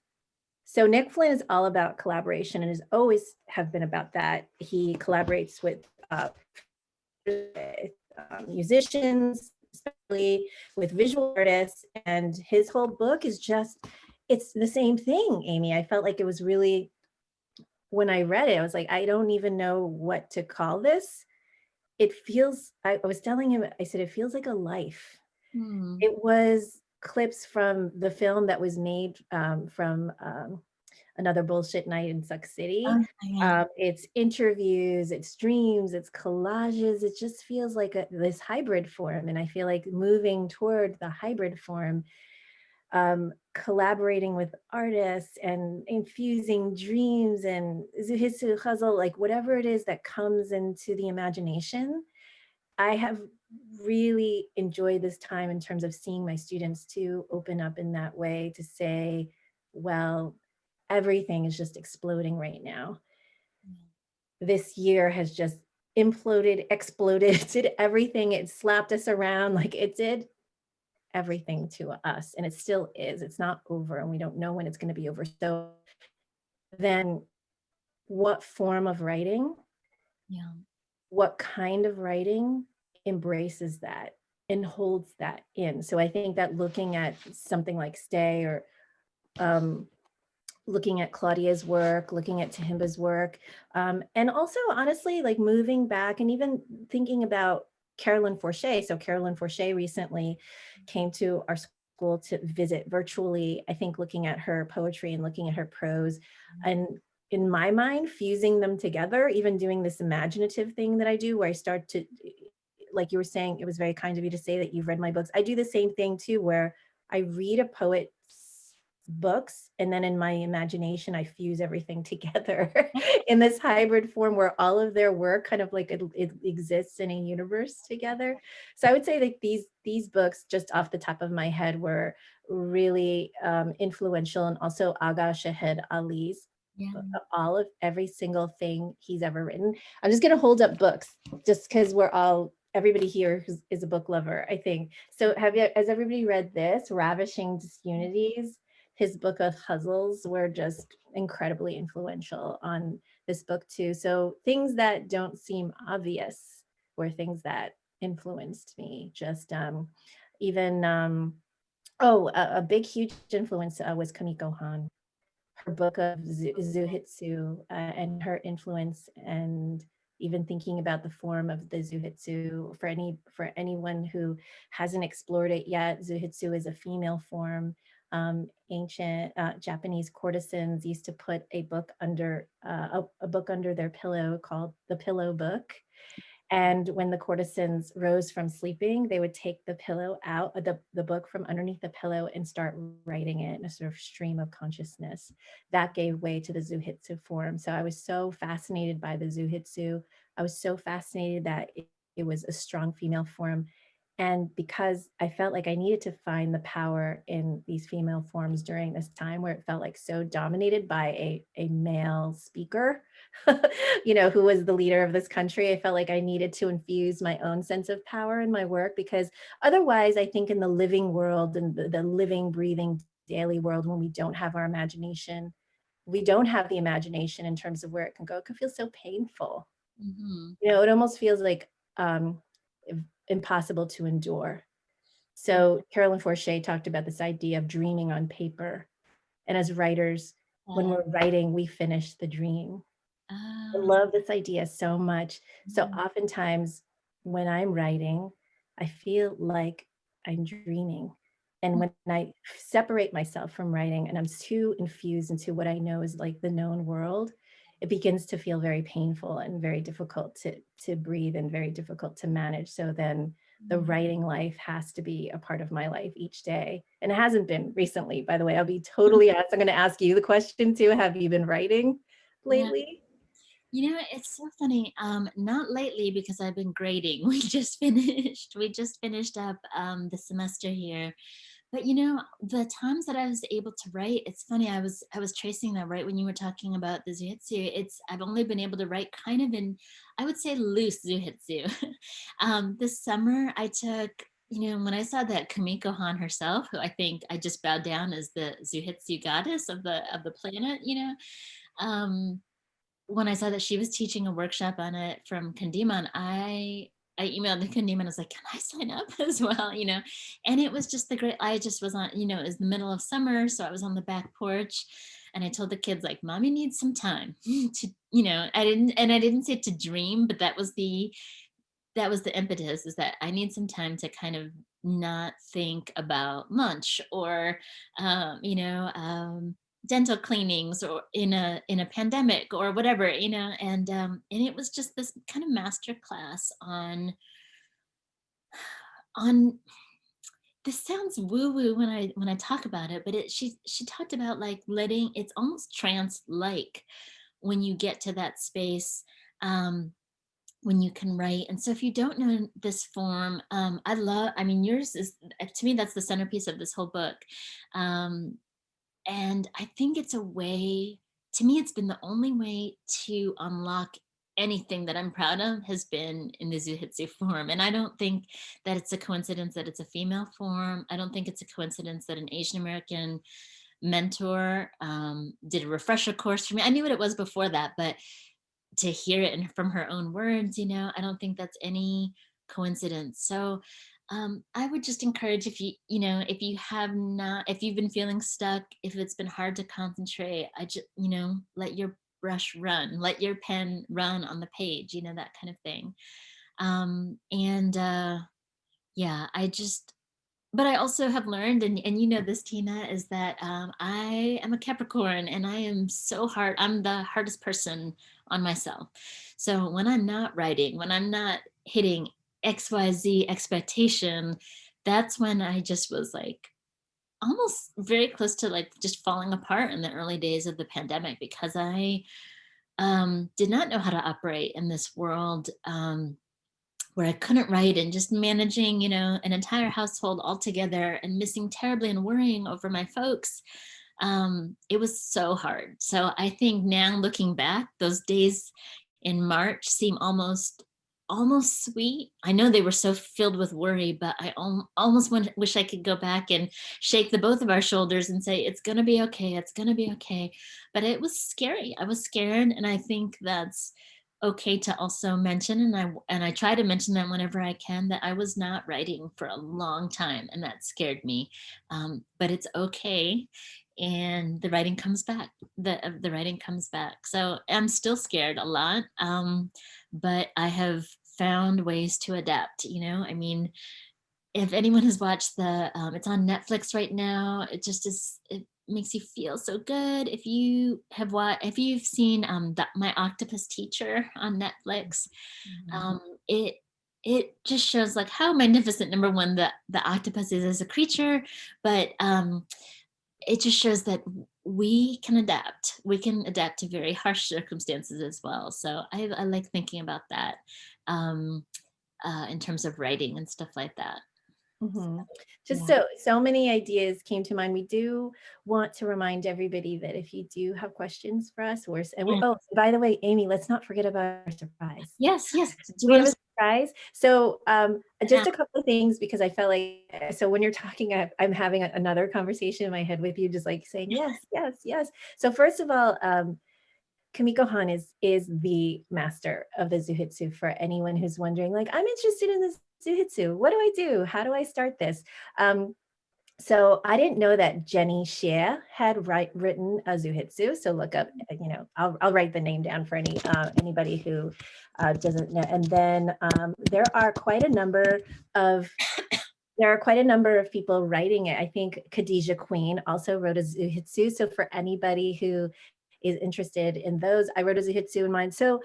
So Nick Flynn is all about collaboration and has always have been about that. He collaborates with musicians, especially with visual artists, and his whole book is just, it's the same thing, Aimee. I felt like it was really, when I read it, I was like, I don't even know what to call this. It feels, I was telling him, I said, it feels like a life. It was clips from the film that was made from Another Bullshit Night in Suck City. It's interviews, it's dreams, it's collages. It just feels like this hybrid form. And I feel like moving toward the hybrid form, collaborating with artists and infusing dreams and zuihitsu, ghazal, like whatever it is that comes into the imagination. I have really enjoyed this time in terms of seeing my students to open up in that way, to say, well, everything is just exploding right now. This year has just imploded, exploded, did everything. It slapped us around like it did everything to us, and it still is. It's not over, and we don't know when it's going to be over. So then what form of writing, what kind of writing embraces that? and holds that in. So I think that looking at something like Stay, or looking at Claudia's work, looking at Tahimba's work, and also honestly, like moving back and even thinking about Carolyn Forche. So Carolyn Forche recently came to our school to visit virtually, I think looking at her poetry and looking at her prose, and in my mind, fusing them together, even doing this imaginative thing that I do where I start to, like you were saying, it was very kind of you to say that you've read my books. I do the same thing too, where I read a poet's books, and then in my imagination, I fuse everything together in this hybrid form where all of their work kind of like it exists in a universe together. So I would say that these books, just off the top of my head, were really influential, and also Agha Shahed Ali's Yeah. all of every single thing he's ever written. I'm just going to hold up books just because everybody here is a book lover, I think. So has everybody read this, Ravishing Disunities? His book of ghazals were just incredibly influential on this book too. So things that don't seem obvious were things that influenced me. Just even, a big, huge influence was Kamiko Han, her book of zuihitsu, and her influence, and even thinking about the form of the zuihitsu. For anyone who hasn't explored it yet, zuihitsu is a female form. Ancient Japanese courtesans used to put a book under their pillow called the pillow book. And when the courtesans rose from sleeping, they would take the pillow out, the book from underneath the pillow, and start writing it in a sort of stream of consciousness. That gave way to the zuihitsu form. So I was so fascinated by the zuihitsu. I was so fascinated that it was a strong female form. And because I felt like I needed to find the power in these female forms during this time where it felt like so dominated by a male speaker, who was the leader of this country, I felt like I needed to infuse my own sense of power in my work, because otherwise I think in the living world and the living, breathing daily world, when we don't have our imagination, we don't have the imagination in terms of where it can feel so painful. Mm-hmm. It almost feels like impossible to endure. So Carolyn Forche talked about this idea of dreaming on paper. And as writers, when we're writing, we finish the dream. I love this idea so much. So oftentimes when I'm writing, I feel like I'm dreaming. And when I separate myself from writing and I'm too infused into what I know is like the known world, it begins to feel very painful and very difficult to breathe and very difficult to manage. So then the writing life has to be a part of my life each day. And it hasn't been recently, by the way. I'll be totally honest. I'm going to ask you the question too. Have you been writing lately? It's so funny. Not lately, because I've been grading. We just finished up the semester here. But the times that I was able to write, it's funny. I was tracing that right when you were talking about the zuihitsu. I've only been able to write kind of in, I would say, loose zuihitsu. This summer I took, when I saw that Kamiko Han herself, who I think I just bowed down as the zuihitsu goddess of the planet, when I saw that she was teaching a workshop on it from Kandiman, I emailed the Kandiman. I was like, can I sign up as well? And it was just I just was on, it was the middle of summer. So I was on the back porch and I told the kids, like, mommy needs some time to, I didn't say to dream, but that was the impetus, is that I need some time to kind of not think about lunch or, dental cleanings, or in a pandemic or whatever, and it was just this kind of master class on this sounds woo woo when I talk about it, but she talked about like letting, it's almost trance like when you get to that space, when you can write. And so if you don't know this form, yours is, to me, that's the centerpiece of this whole book. And I think it's a way, to me, it's been the only way to unlock anything that I'm proud of, has been in the zuihitsu form. And I don't think that it's a coincidence that it's a female form. I don't think it's a coincidence that an Asian American mentor did a refresher course for me. I knew what it was before that, but to hear it from her own words, I don't think that's any coincidence. So I would just encourage, if if you've been feeling stuck, if it's been hard to concentrate, let your brush run, let your pen run on the page, that kind of thing. And yeah, but I also have learned, and this, Tina, is that I am a Capricorn, and I am so hard. I'm the hardest person on myself. So when I'm not writing, when I'm not hitting XYZ expectation, that's when I just was like almost very close to like just falling apart in the early days of the pandemic, because I did not know how to operate in this world. Where I couldn't write, and just managing, an entire household all together, and missing terribly and worrying over my folks. It was so hard. So I think now, looking back, those days in March seem almost sweet. I know they were so filled with worry, but I almost wish I could go back and shake the both of our shoulders and say, it's going to be okay. It's going to be okay. But it was scary. I was scared. And I think that's okay to also mention, and I try to mention that whenever I can, that I was not writing for a long time, and that scared me. But it's okay, and the writing comes back. The writing comes back. So I'm still scared a lot, but I have found ways to adapt. I mean, if anyone has watched it's on Netflix right now. It just is. It makes you feel so good. If you've seen My Octopus Teacher on Netflix, Mhm. it just shows like how magnificent, number one, the octopus is as a creature, but it just shows that we can adapt. We can adapt to very harsh circumstances as well. So I like thinking about that um, in terms of writing and stuff like that. Mhm. Just Yeah. so many ideas came to mind. We do want to remind everybody that if you do have questions for us, Yeah. oh, by the way, Aimee, let's not forget about our surprise. Yes, yes. Do you We want have a to? surprise. So Yeah. just a couple of things, because I felt like, so when you're talking, I'm having another conversation in my head with you, just like saying, yes, yes, yes. So first of all, Kumiko Han is the master of the zuihitsu. For anyone who's wondering, like, I'm interested in this zuihitsu. What do I do? How do I start this? So I didn't know that Jenny Xie had written a zuihitsu. So look up, I'll write the name down for anybody who doesn't know. And then there are quite a number of people writing it. I think Khadija Queen also wrote a zuihitsu. So for anybody who is interested in those, I wrote a zuihitsu in mine. So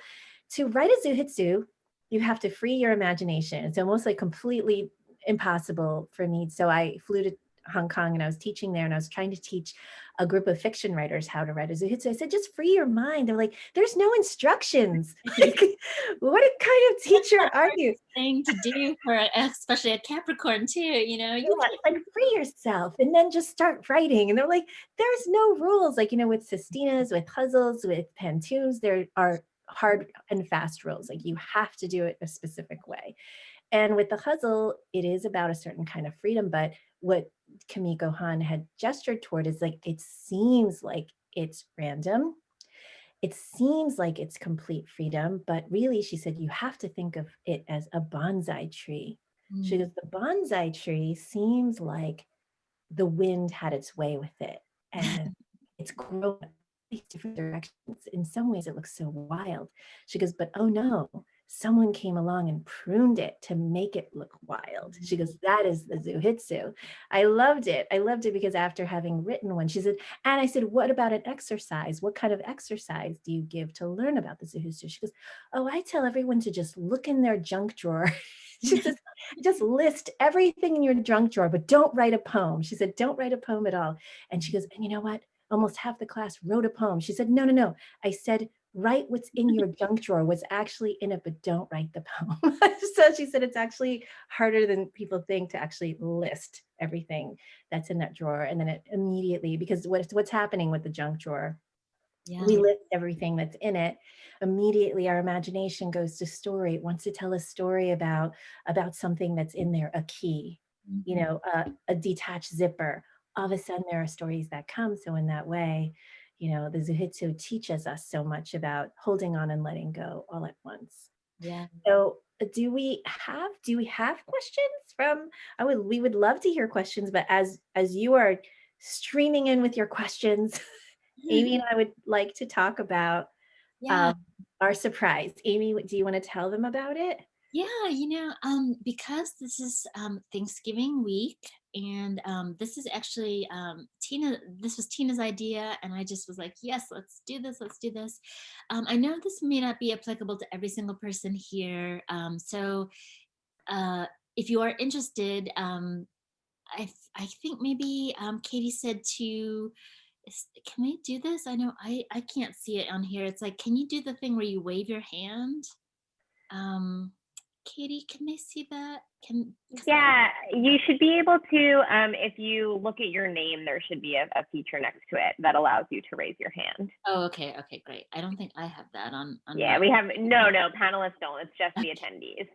to write a zuihitsu, you have to free your imagination. It's almost like completely impossible for me. So I flew to Hong Kong, and I was teaching there, and I was trying to teach a group of fiction writers how to write a zuihitsu. I said, just free your mind. They're like, there's no instructions. Like, what kind of teacher are you? Thing to do for especially a Capricorn too, you Yeah, it's like free yourself and then just start writing. And they're like, there's no rules. Like, with sustenance, with ghazals, with pantoums, there are hard and fast rules. Like, you have to do it a specific way. And with the ghazal, it is about a certain kind of freedom. But what Kumiko Han had gestured toward is like, it seems like it's random. It seems like it's complete freedom, but really, she said, you have to think of it as a bonsai tree. She goes, the bonsai tree seems like the wind had its way with it, and it's grown these different directions. In some ways, it looks so wild. She goes, but oh no, someone came along and pruned it to make it look wild. She goes, that is the zuihitsu. I loved it. I loved it because after having written one, she said, and I said, what about an exercise? What kind of exercise do you give to learn about the zuihitsu? She goes, oh, I tell everyone to just look in their junk drawer. She says, just list everything in your junk drawer, but don't write a poem. She said, don't write a poem at all. And she goes, and you know what? Almost half the class wrote a poem. She said, no, no, no. I said, write what's in your junk drawer, what's actually in it, but don't write the poem. So she said, it's actually harder than people think to actually list everything that's in that drawer. And then it immediately, because what's happening with the junk drawer, we list everything that's in it. Immediately, our imagination goes to story. It wants to tell a story about something that's in there, a key, a detached zipper. All of a sudden, there are stories that come. So in that way, the zuihitsu teaches us so much about holding on and letting go all at once. Yeah. So do we have questions from, we would love to hear questions, but as you are streaming in with your questions, Aimee and I would like to talk about Yeah. our surprise. Aimee, do you want to tell them about it? Yeah, because this is Thanksgiving week, and this is actually this was Tina's idea, and I just was like, yes, let's do this, let's do this. I know this may not be applicable to every single person here, so uh, if you are interested, I think maybe Katie said to, can we do this? I know I can't see it on here. It's like, can you do the thing where you wave your hand? Um, Katie, can they see that? Yeah, you should be able to, if you look at your name, there should be a feature next to it that allows you to raise your hand. Oh, okay, great. I don't think I have that on Yeah, we have, no, panelists don't, it's just the Okay. attendees.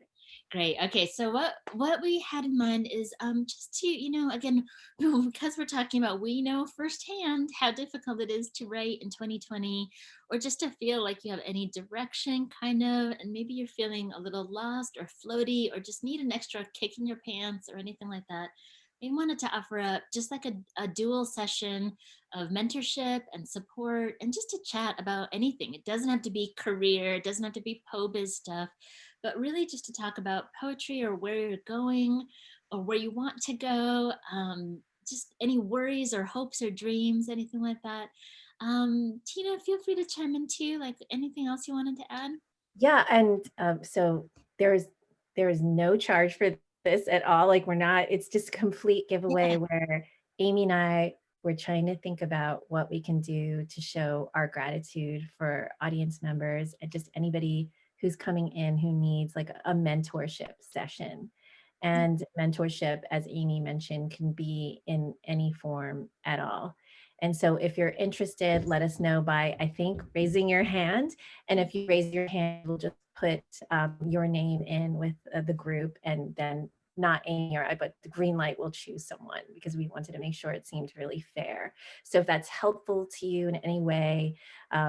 Great. Okay, so what we had in mind is just to, again, because we're talking about, we know firsthand how difficult it is to write in 2020, or just to feel like you have any direction, kind of, and maybe you're feeling a little lost or floaty, or just need an extra kick in your pants or anything like that. We wanted to offer up just like a dual session of mentorship and support, and just to chat about anything. It doesn't have to be career, it doesn't have to be po-biz stuff, but really just to talk about poetry, or where you're going, or where you want to go, just any worries or hopes or dreams, anything like that. Tina, feel free to chime in too, like anything else you wanted to add. Yeah, and so there is no charge for this at all. Like, we're not, it's just a complete giveaway Yeah. where Aimee and I we're trying to think about what we can do to show our gratitude for audience members and just anybody who's coming in who needs like a mentorship session. And mentorship, as Aimee mentioned, can be in any form at all. And so if you're interested, let us know by, I think, raising your hand. And if you raise your hand, we'll just put your name in with the group, and then not Aimee or I, but the green light will choose someone, because we wanted to make sure it seemed really fair. So if that's helpful to you in any way,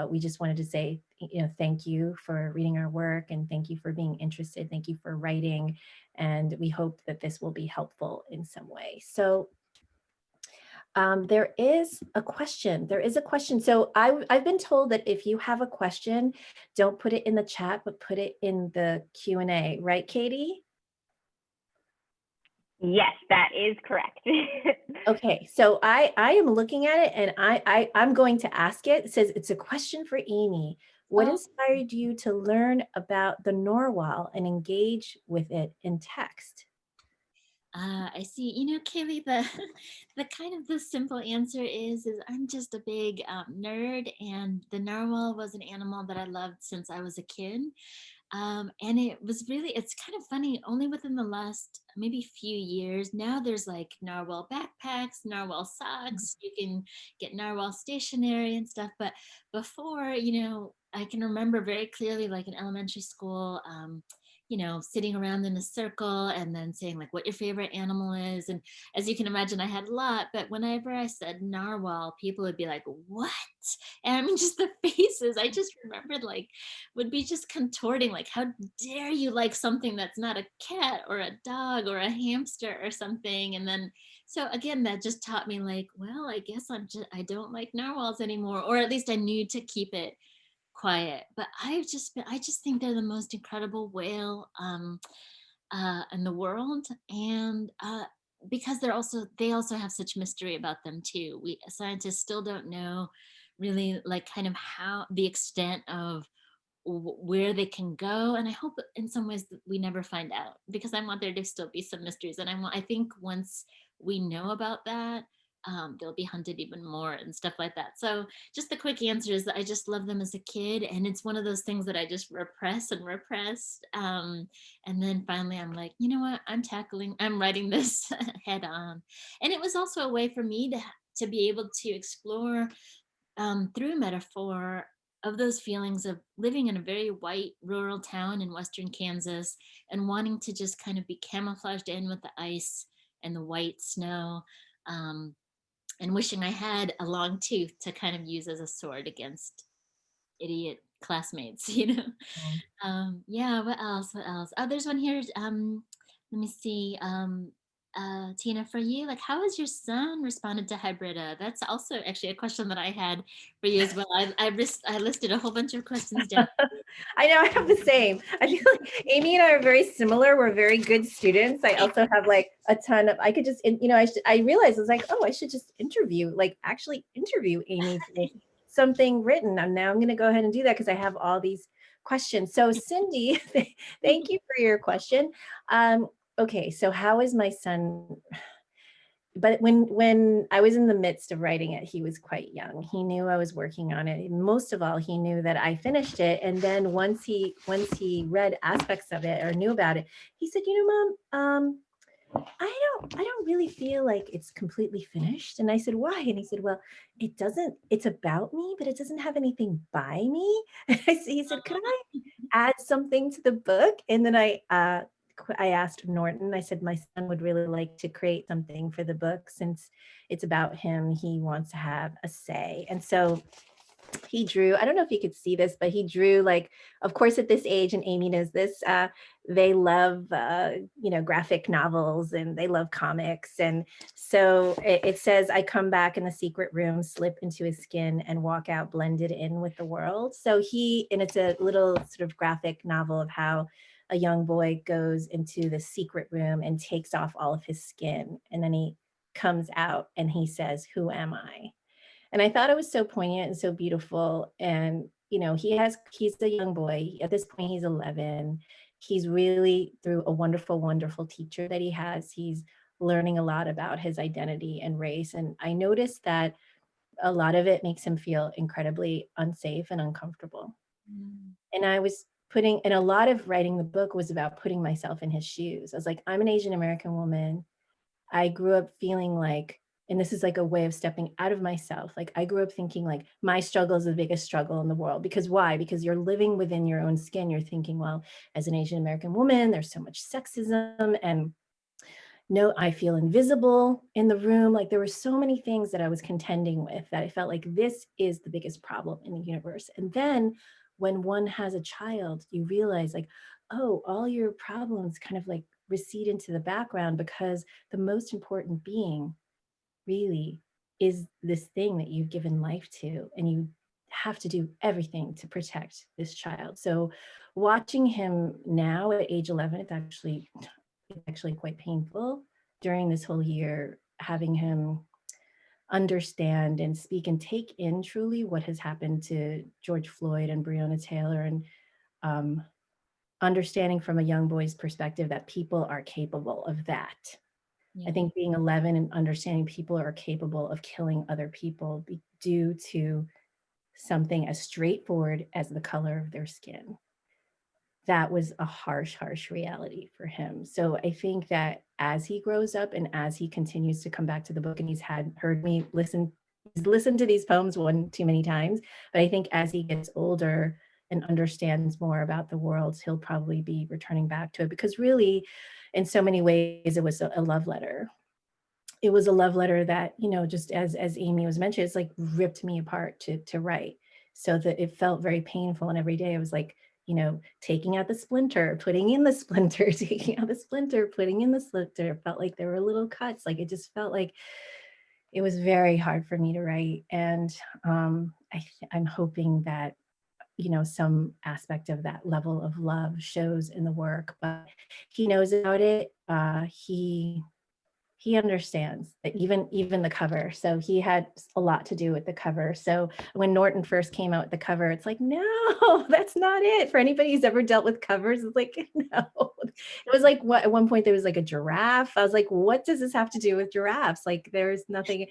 we just wanted to say, thank you for reading our work, and thank you for being interested. Thank you for writing. And we hope that this will be helpful in some way. So there is a question. So I've been told that if you have a question, don't put it in the chat, but put it in the Q&A. Right, Katie? Yes, that is correct. Okay, so I am looking at it, and I'm going to ask it. It says it's a question for Aimee. What Oh. inspired you to learn about the Narwhal and engage with it in text? I see. Kaylee, the the kind of the simple answer is I'm just a big nerd, and the narwhal was an animal that I loved since I was a kid. And it's kind of funny, only within the last maybe few years, now there's like narwhal backpacks, narwhal socks, you can get narwhal stationery and stuff. But before, I can remember very clearly, like in elementary school, sitting around in a circle and then saying like what your favorite animal is. And as you can imagine, I had a lot, but whenever I said narwhal, people would be like, what? And I mean, just the faces, I just remembered, like, would be just contorting, like, how dare you like something that's not a cat or a dog or a hamster or something. And then, so again, that just taught me, like, well, I guess I don't like narwhals anymore, or at least I knew to keep it quiet. But I just think they're the most incredible whale in the world. And because they also have such mystery about them too. We scientists still don't know really, like, kind of how the extent of where they can go. And I hope in some ways that we never find out, because I want there to still be some mysteries. And I think once we know about that, they'll be hunted even more and stuff like that. So just the quick answer is that I just love them as a kid, and it's one of those things that I just repress and repressed. And then finally I'm like, you know what, I'm writing this head on. And it was also a way for me to be able to explore through metaphor of those feelings of living in a very white rural town in western Kansas, and wanting to just kind of be camouflaged in with the ice and the white snow, um, and wishing I had a long tooth to kind of use as a sword against idiot classmates, you know. Mm. Yeah, what else? What else? Oh, there's one here. Let me see. Tina, for you, like, how has your son responded to Hybrida? That's also actually a question that I had for you as well. I listed a whole bunch of questions down. I know I have the same. I feel like Aimee and I are very similar. We're very good students. I also have like a ton of, I could just, you know, I realized I was like, oh, I should just actually interview Aimee for something written. And now I'm going to go ahead and do that because I have all these questions. So Cindy, thank you for your question. Okay, so how is my son? But when I was in the midst of writing it, he was quite young. He knew I was working on it. Most of all, he knew that I finished it. And then once he read aspects of it or knew about it, he said, "You know, Mom, I don't really feel like it's completely finished." And I said, "Why?" And he said, "Well, it doesn't. It's about me, but it doesn't have anything by me." And he said, "Could I add something to the book?" And then I asked Norton, I said, my son would really like to create something for the book since it's about him. He wants to have a say. And so he drew, I don't know if you could see this, but he drew, like, of course, at this age, and Aimee knows this, they love, you know, graphic novels and they love comics. And so it says, "I come back in the secret room, slip into his skin and walk out blended in with the world." So and it's a little sort of graphic novel of how a young boy goes into the secret room and takes off all of his skin. And then he comes out and he says, "Who am I?" And I thought it was so poignant and so beautiful. And, you know, he's a young boy. At this point, he's 11. He's really, through a wonderful, wonderful teacher that he has, he's learning a lot about his identity and race. And I noticed that a lot of it makes him feel incredibly unsafe and uncomfortable. Mm. And and a lot of writing the book was about putting myself in his shoes. I was like, I'm an Asian American woman. I grew up feeling like, and this is like a way of stepping out of myself. Like I grew up thinking like my struggle is the biggest struggle in the world. Because why? Because you're living within your own skin. You're thinking, well, as an Asian American woman, there's so much sexism, and no, I feel invisible in the room. Like there were so many things that I was contending with that I felt like this is the biggest problem in the universe. And then when one has a child, you realize like, oh, all your problems kind of like recede into the background because the most important being really is this thing that you've given life to, and you have to do everything to protect this child. So watching him now at age 11, it's actually quite painful during this whole year, having him understand and speak and take in truly what has happened to George Floyd and Breonna Taylor, and um, understanding from a young boy's perspective that people are capable of that. I Yeah. think being 11 and understanding people are capable of killing other people due to something as straightforward as the color of their skin. That was a harsh, harsh reality for him. So I think that as he grows up and as he continues to come back to the book, and heard me he's listened to these poems one too many times, but I think as he gets older and understands more about the world, he'll probably be returning back to it, because really, in so many ways, it was a love letter. It was a love letter that, you know, just as Aimee was mentioned, it's like ripped me apart to write, so that it felt very painful. And every day I was like, you know, taking out the splinter, putting in the splinter, taking out the splinter, putting in the splinter. It felt like there were little cuts. Like it just felt like it was very hard for me to write. And I'm hoping that, you know, some aspect of that level of love shows in the work. But he knows about it. He understands that, even the cover. So he had a lot to do with the cover. So when Norton first came out with the cover, it's like, no, that's not it. For anybody who's ever dealt with covers, it's like, no. It was like, what, at one point there was like a giraffe. I was like, what does this have to do with giraffes? Like there's nothing.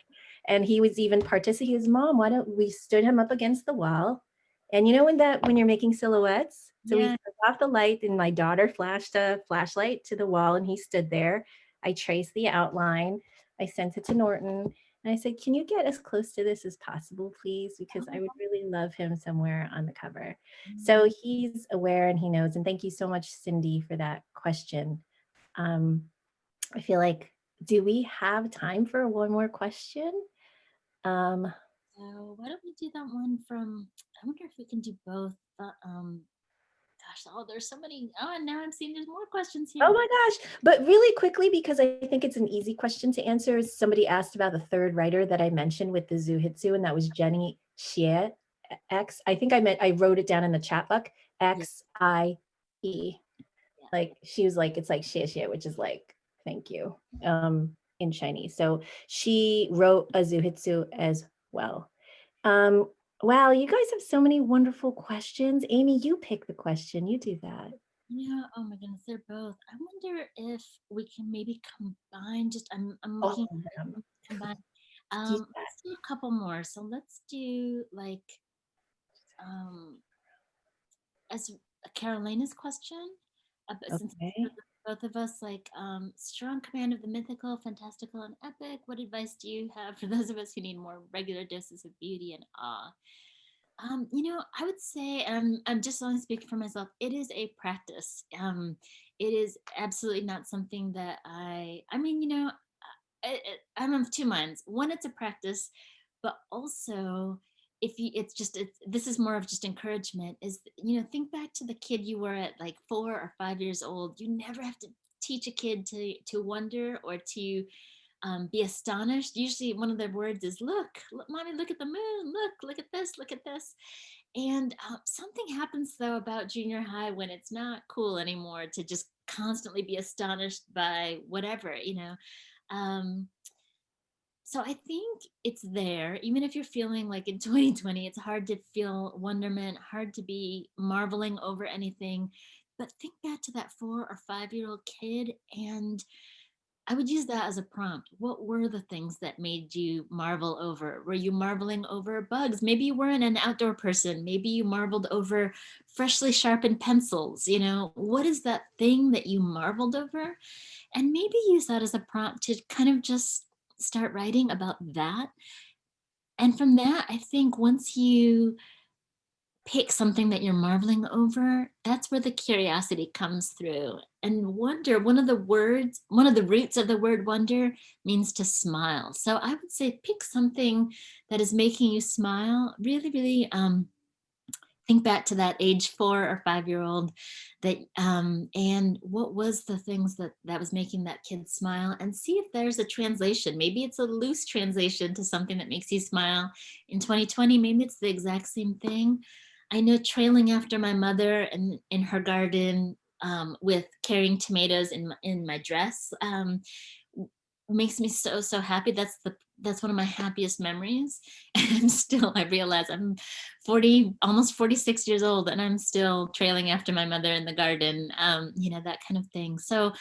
And he was even participating. His mom, why don't we stood him up against the wall? And you know, when you're making silhouettes, so we Yeah. turned off the light, and my daughter flashed a flashlight to the wall, and he stood there. I traced the outline. I sent it to Norton, and I said, "Can you get as close to this as possible, please? Because I would really love him somewhere on the cover." So he's aware and he knows. And thank you so much, Cindy, for that question. I feel like, do we have time for one more question? So why don't we do that one from, I wonder if we can do both gosh, oh, there's so many. Oh, and now I'm seeing there's more questions Oh here. my gosh. But really quickly, because I think it's an easy question to answer, somebody asked about the third writer that I mentioned with the zuihitsu, and that was Jenny Xie, X. I think I wrote it down in the chat book, Yeah. XIE. Yeah. Like she was like, it's like xie xie, which is like, thank you, in Chinese. So she wrote a zuihitsu as well. Wow, you guys have so many wonderful questions. Aimee, you pick the question. You do that. Yeah, oh my goodness, they're both. I wonder if we can maybe combine just I'm All looking of them. at combine. Do that. Let's do a couple more. So let's do like um as Carolina's question, since Okay. both of us like strong command of the mythical, fantastical, and epic. What advice do you have for those of us who need more regular doses of beauty and awe? I would say, I'm just only speaking for myself. It is a practice. It is absolutely not something that I mean, I'm of two minds. One, it's a practice, but also if you, this is more of just encouragement. Is think back to the kid you were at like 4 or 5 years old. You never have to teach a kid to wonder or to be astonished. Usually one of their words is look, mommy, look at the moon, look at this, look at this. And something happens though about junior high when it's not cool anymore to just constantly be astonished by whatever. um, so I think it's there, even if you're feeling like in 2020 it's hard to feel wonderment, hard to be marveling over anything. But think back to that 4 or 5 year old kid, and I would use that as a prompt. What were the things that made you marvel over? Were you marveling over bugs? Maybe you weren't an outdoor person. Maybe you marveled over freshly sharpened pencils. What is that thing that you marveled over? And maybe use that as a prompt to kind of just start writing about that. And from that, I think once you pick something that you're marveling over, that's where the curiosity comes through. And wonder, one of the roots of the word wonder means to smile. So I would say pick something that is making you smile. Really, really think back to that age 4 or 5 year old and what was the things that was making that kid smile, and see if there's a translation. Maybe it's a loose translation to something that makes you smile in 2020. Maybe it's the exact same thing. I know trailing after my mother in her garden with carrying tomatoes in my dress makes me so happy. That's one of my happiest memories. And still, I realize I'm 40, almost 46 years old, and I'm still trailing after my mother in the garden, that kind of thing. So,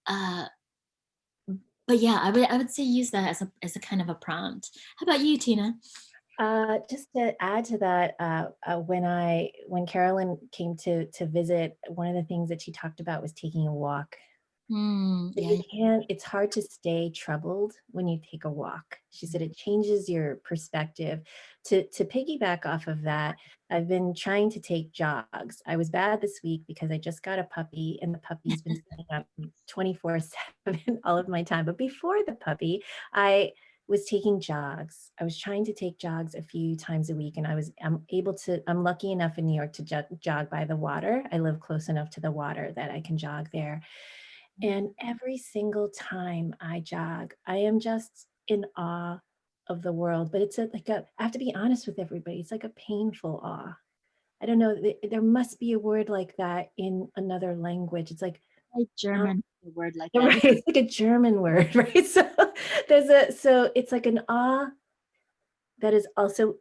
uh, but yeah, I would say use that as a kind of a prompt. How about you, Tina? Just to add to that, when Carolyn came to visit, one of the things that she talked about was taking a walk. Yeah. It's hard to stay troubled when you take a walk. She said it changes your perspective. To piggyback off of that, I've been trying to take jogs. I was bad this week because I just got a puppy, and the puppy's been staying up 24/7 all of my time. But before the puppy, I was taking jogs. I was trying to take jogs a few times a week, and I'm lucky enough in New York to jog by the water. I live close enough to the water that I can jog there. And every single time I jog, I am just in awe of the world. But I have to be honest with everybody, it's like a painful awe. I don't know, there must be a word like that in another language. It's like, Like German, a word like that. right, it's like a German word, right? So it's like an awe that is also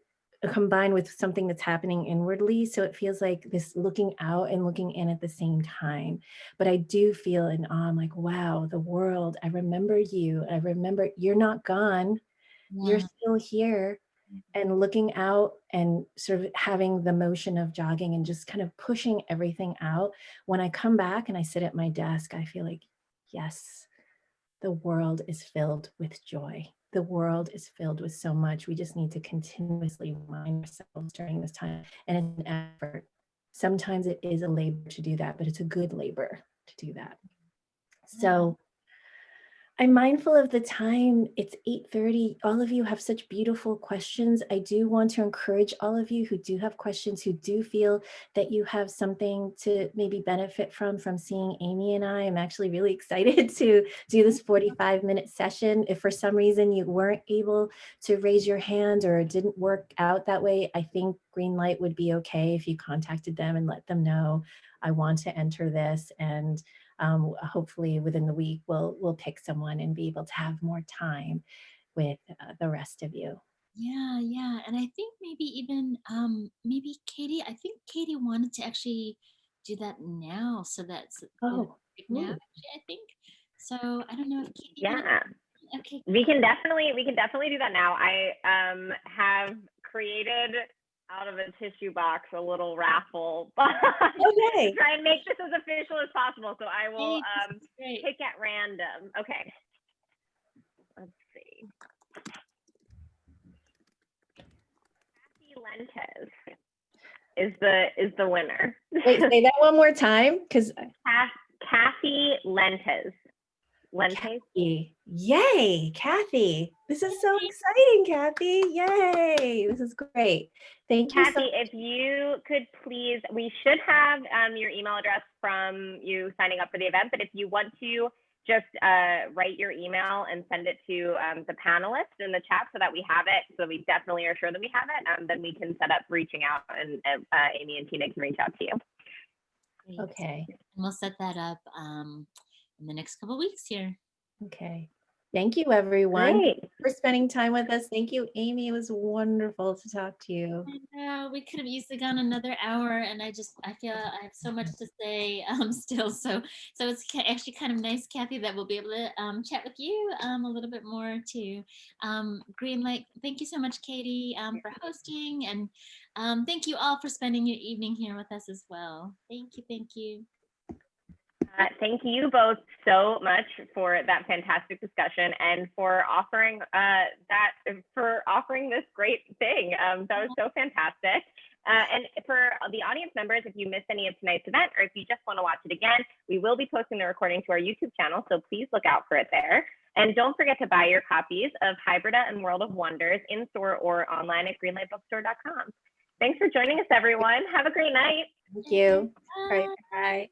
combined with something that's happening inwardly. So it feels like this looking out and looking in at the same time. But I do feel in awe. I'm like, wow, the world, I remember you. I remember you're not gone. You're Yeah. still here. And looking out and sort of having the motion of jogging and just kind of pushing everything out. When I come back and I sit at my desk, I feel like, yes, the world is filled with joy. The world is filled with so much. We just need to continuously remind ourselves during this time. And it's an effort. Sometimes it is a labor to do that, but it's a good labor to do that. So I'm mindful of the time. It's 8:30. All of you have such beautiful questions. I do want to encourage all of you who do have questions, who do feel that you have something to maybe benefit from seeing Aimee and I. I'm actually really excited to do this 45-minute session. If for some reason you weren't able to raise your hand or it didn't work out that way, I think Greenlight would be okay if you contacted them and let them know, I want to enter this, and hopefully within the week we'll pick someone and be able to have more time with the rest of you. Yeah. And I think maybe even maybe Katie, I think Katie wanted to actually do that now. So that's Oh, right now, ooh. actually, I think. So I don't know if Katie wanted. Yeah, Okay. we can definitely do that now. I have created out of a tissue box a little raffle to Okay. try and make this as official as possible. So I will Hey, this is great. pick at random. Okay. Let's see. Lentes is the winner. Wait, say that one more time, because Kathy Lentes. Kathy. Yay, Kathy. This is so exciting, Kathy. Yay. This is great. Thank you so Kathy, much. if you could please, we should have your email address from you signing up for the event, but if you want to just write your email and send it to the panelists in the chat so that we have it, so we definitely are sure that we have it, then we can set up reaching out, and Aimee and Tina can reach out to you. Great. Okay. And we'll set that up in the next couple of weeks here. Okay. Thank you, everyone, Great. for spending time with us. Thank you, Aimee. It was wonderful to talk to you. We could have easily gone another hour, and I feel I have so much to say still. So it's actually kind of nice, Kathy, that we'll be able to chat with you a little bit more too. Greenlight, thank you so much, Katie, for hosting, and thank you all for spending your evening here with us as well. Thank you. Thank you both so much for that fantastic discussion and for offering this great thing. That was so fantastic. And for the audience members, if you missed any of tonight's event, or if you just want to watch it again, we will be posting the recording to our YouTube channel, so please look out for it there. And don't forget to buy your copies of Hybrida and World of Wonders in store or online at greenlightbookstore.com. Thanks for joining us, everyone. Have a great night. Thank you. Bye. All right, bye.